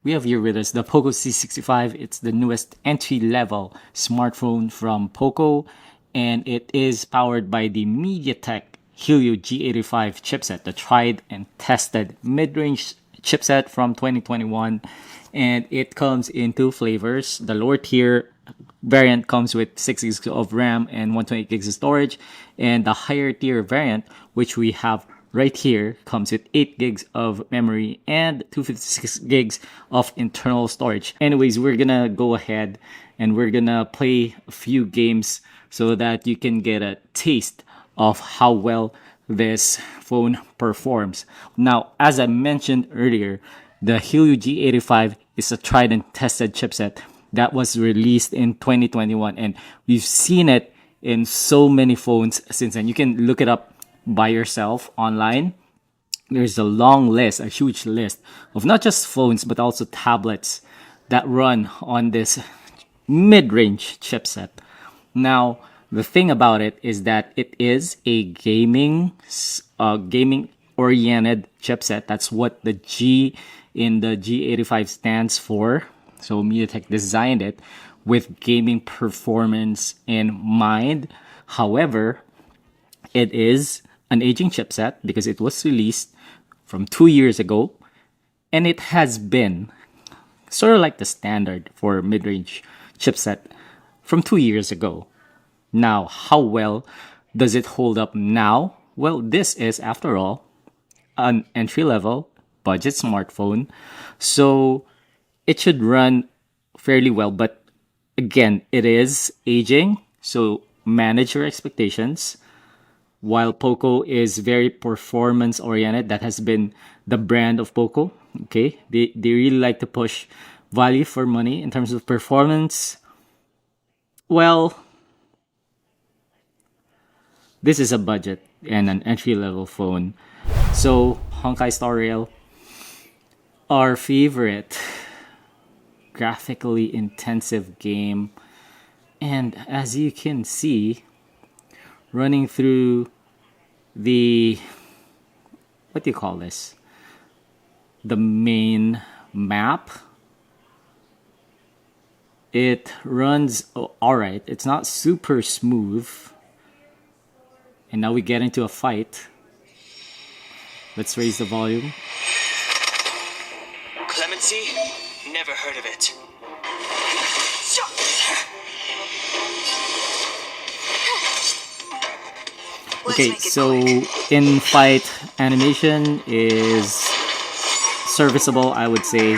we have here with us the POCO C65. It's the newest entry-level smartphone from POCO, and it is powered by the Mediatek Helio G85 chipset, the tried and tested mid-range chipset from 2021. And it comes in two flavors. The lower tier variant comes with 6 gigs of RAM and 128 gigs of storage, and the higher tier variant, which we have right here, comes with 8 gigs of memory and 256 gigs of internal storage. Anyways, we're gonna go ahead and we're gonna play a few games so that you can get a taste of how well this phone performs. Now, as I mentioned earlier, the Helio G85 is a tried and tested chipset that was released in 2021, and we've seen it in so many phones since then. You can look it up by yourself online. There's a long list, a huge list of not just phones but also tablets that run on this mid-range chipset. Now, the thing about it is that it is a gaming oriented chipset. That's what the G in the G85 stands for. So MediaTek designed it with gaming performance in mind. However, it is an aging chipset because it was released from 2 years ago, and it has been sort of like the standard for mid-range chipset from 2 years ago. Now, how well does it hold up now? Well, this is, after all, an entry-level budget smartphone, so it should run fairly well. But again, it is aging, so manage your expectations. While POCO is very performance oriented, that has been the brand of POCO. Okay, they really like to push value for money in terms of performance. Well, this is a budget and an entry-level phone. So, Honkai Star Rail, our favorite graphically intensive game, and as you can see, running through the, what do you call this? The main map. It runs alright. It's not super smooth. And now we get into a fight. Let's raise the volume. Clemency? Never heard of it. Okay, so in-fight animation is serviceable, I would say.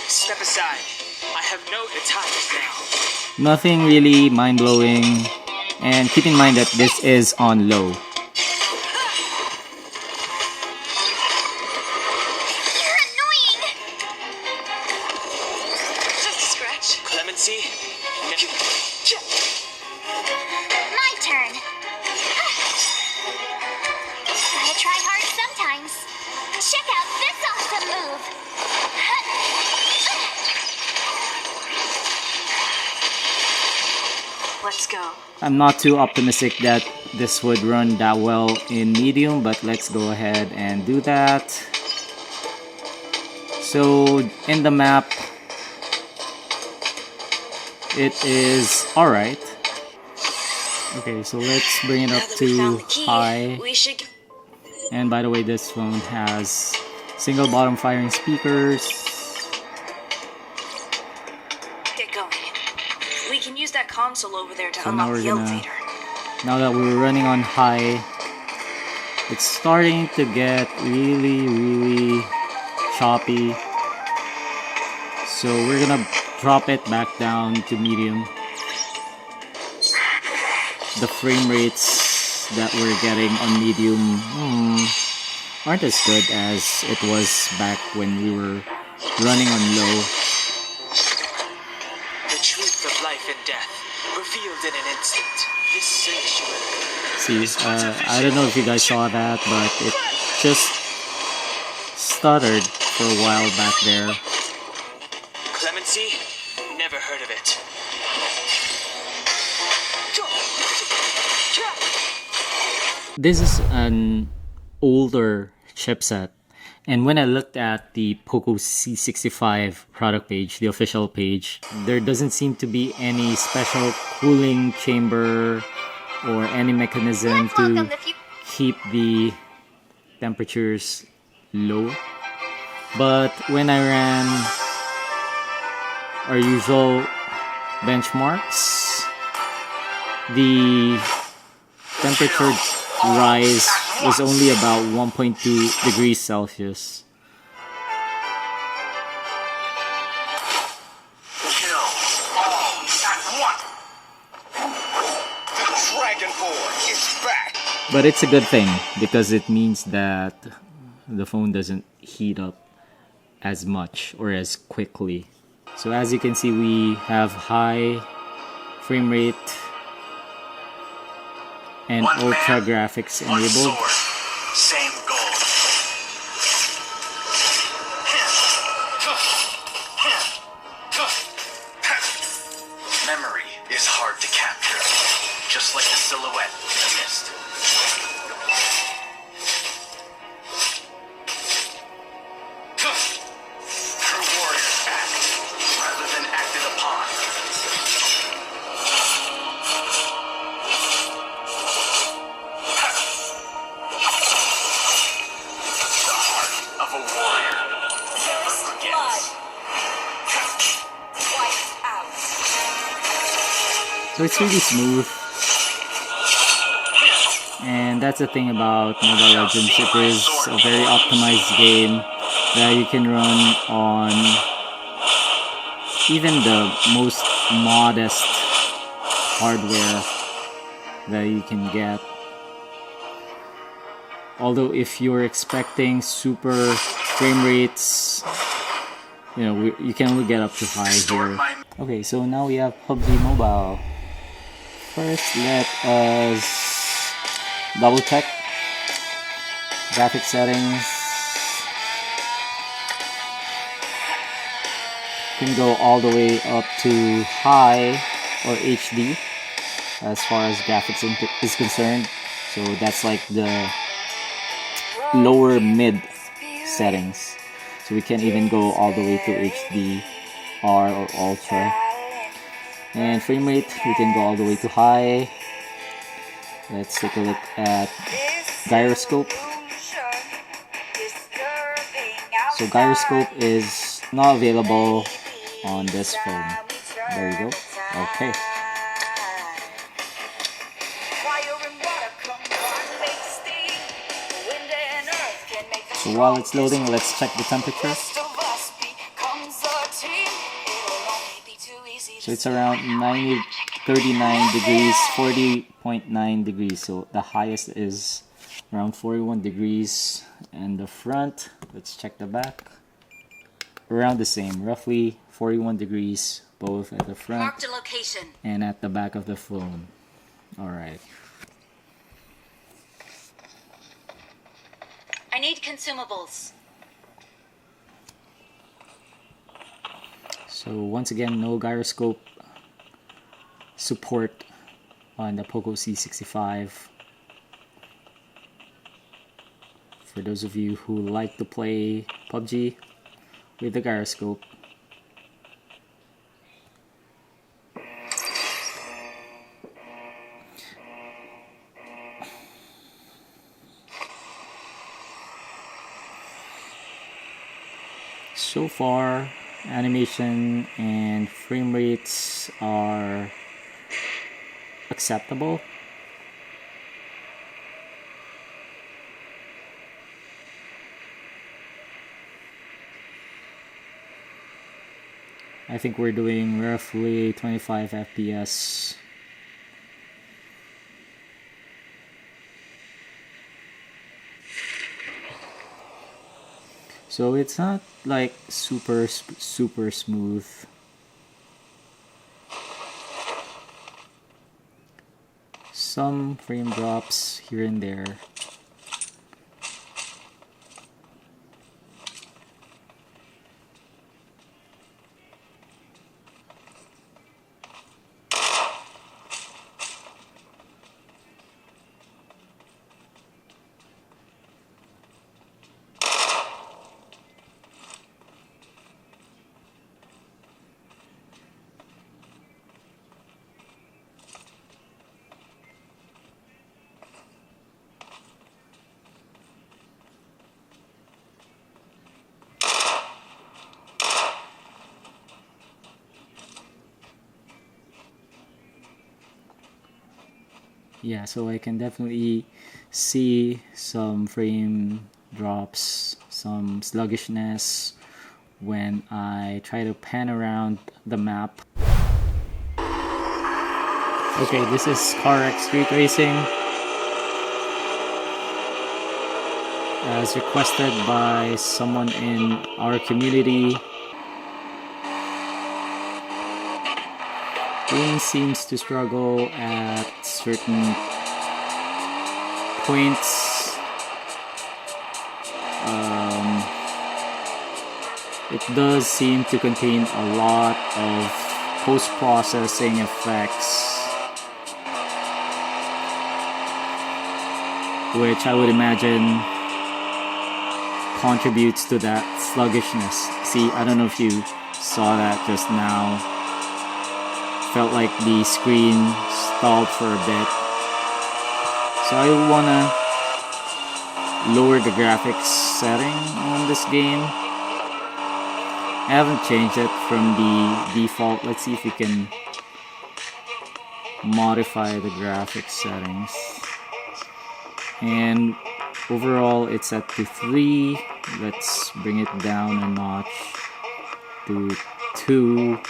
Step aside. I have no attacks now. Nothing really mind-blowing. And keep in mind that this is on low. Clemency? My turn. Gotta try hard sometimes. Check out this awesome move. Let's go. I'm not too optimistic that this would run that well in medium, but let's go ahead and do that. So in the map, it is alright. Okay, so let's bring it up to high. And by the way, this phone has single bottom firing speakers. Get going. We can use that console over there to unlock the elevator. Now that we're running on high, it's starting to get really choppy. So we're gonna drop it back down to medium. The frame rates that we're getting on medium aren't as good as it was back when we were running on low. The truth of life and death, revealed in an instant. This sanctuary. See, I don't know if you guys saw that, but it just stuttered for a while back there. Clemency? Never heard of it. This is an older chipset. And when I looked at the POCO C65 product page, the official page, there doesn't seem to be any special cooling chamber or any mechanism Let's welcome to the few. keep the temperatures low. But when I ran our usual benchmarks, the temperature rise was only about 1.2 degrees Celsius. Kill all at once. The Dragonborn is back. But it's a good thing because it means that the phone doesn't heat up as much or as quickly. So as you can see, we have high frame rate and One ultra man, graphics one enabled. sword, same goal. Memory is hard to capture, just like the silhouette in the mist. True warriors act rather than acted upon. The heart of a warrior never forgets. So it's really smooth. And that's the thing about Mobile Legends. It is a very optimized game that you can run on even the most modest hardware that you can get. Although if you're expecting super frame rates, you know, you can only get up to high here. Okay, so now we have PUBG Mobile. First, let us double check graphic settings. You can go all the way up to high or HD as far as graphics is concerned. So that's like the lower mid settings. So we can even go all the way to HD, R or Ultra. And frame rate, we can go all the way to high. Let's take a look at gyroscope. So gyroscope is not available on this phone. There you go. Okay. So while it's loading, let's check the temperature. So it's around 39 degrees, 40.9 degrees. So the highest is around 41 degrees. And the front, let's check the back. Around the same, roughly 41 degrees, both at the front Marked a location. and at the back of the phone. Alright. I need consumables. So once again, no gyroscope support on the POCO C65. For those of you who like to play PUBG with the gyroscope. So far, animation and frame rates are acceptable. I think we're doing roughly 25 FPS. So it's not like super smooth. Some frame drops here and there. Yeah, so I can definitely see some frame drops, some sluggishness when I try to pan around the map. Okay, this is Carx Street Racing, as requested by someone in our community. Game seems to struggle at certain points. It does seem to contain a lot of post-processing effects, which I would imagine contributes to that sluggishness. See, I don't know if you saw that just now. Felt like the screen stalled for a bit. So I wanna lower the graphics setting on this game. I haven't changed it from the default. Let's see if we can modify the graphics settings. And overall it's set to 3. Let's bring it down a notch to 2.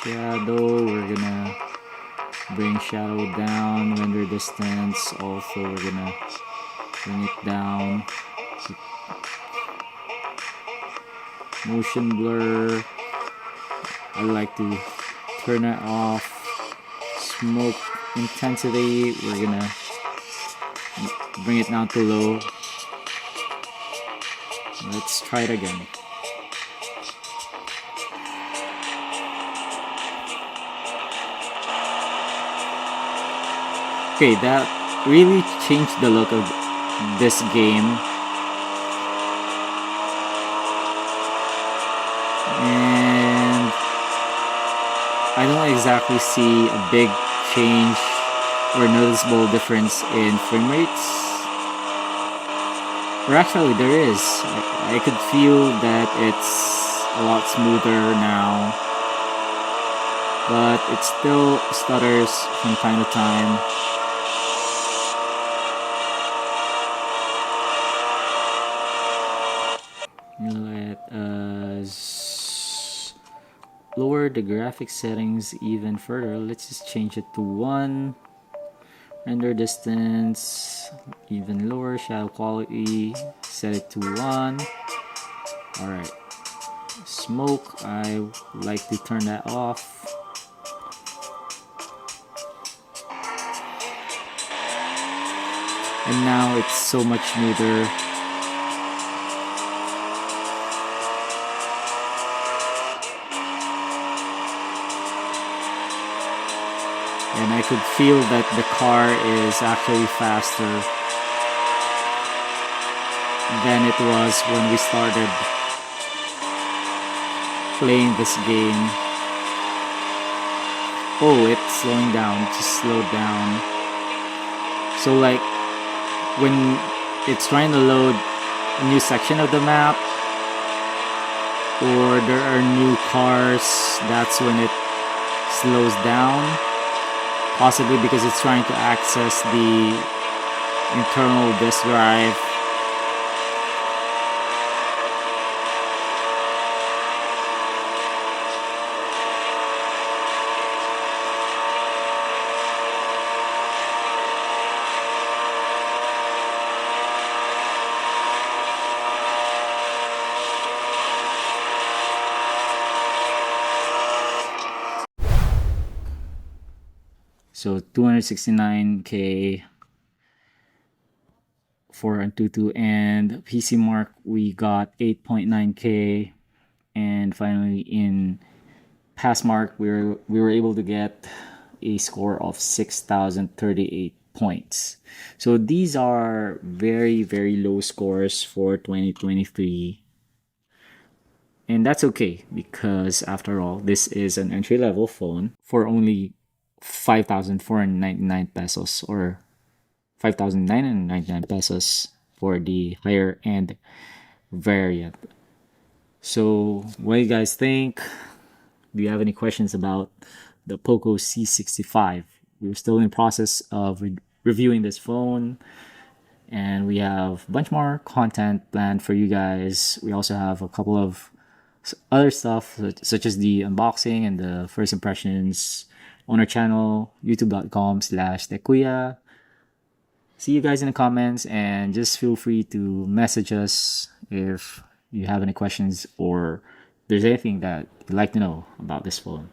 Shadow, we're gonna bring shadow down. Render distance, also we're gonna bring it down. Motion blur, I like to turn it off. Smoke intensity, we're gonna bring it down to low. Let's try it again. Okay, that really changed the look of this game. And I don't exactly see a big change or noticeable difference in frame rates. Or actually there is. I could feel that it's a lot smoother now. But it still stutters from time to time. Let us lower the graphics settings even further. Let's just change it to 1. Render distance even lower. Shadow quality, set it to 1. Alright. Smoke, I would like to turn that off. And now it's so much smoother. And I could feel that the car is actually faster than it was when we started playing this game. Oh, it's slowing down, just slowed down. So like when it's trying to load a new section of the map, or there are new cars, that's when it slows down. Possibly because it's trying to access the internal disk drive. So 269K for Antutu, and PC Mark we got 8.9K, and finally in Passmark we were able to get a score of 6,038 points. So these are very low scores for 2023. And that's okay, because after all, this is an entry-level phone for only 5,499 pesos, or 5,999 pesos for the higher end variant. So what do you guys think? Do you have any questions about the POCO C65? we're still in the process of reviewing this phone, and we have a bunch more content planned for you guys. We also have a couple of other stuff such as the unboxing and the first impressions on our channel, youtube.com/tekuya. See you guys in the comments, and just feel free to message us if you have any questions or there's anything that you'd like to know about this phone.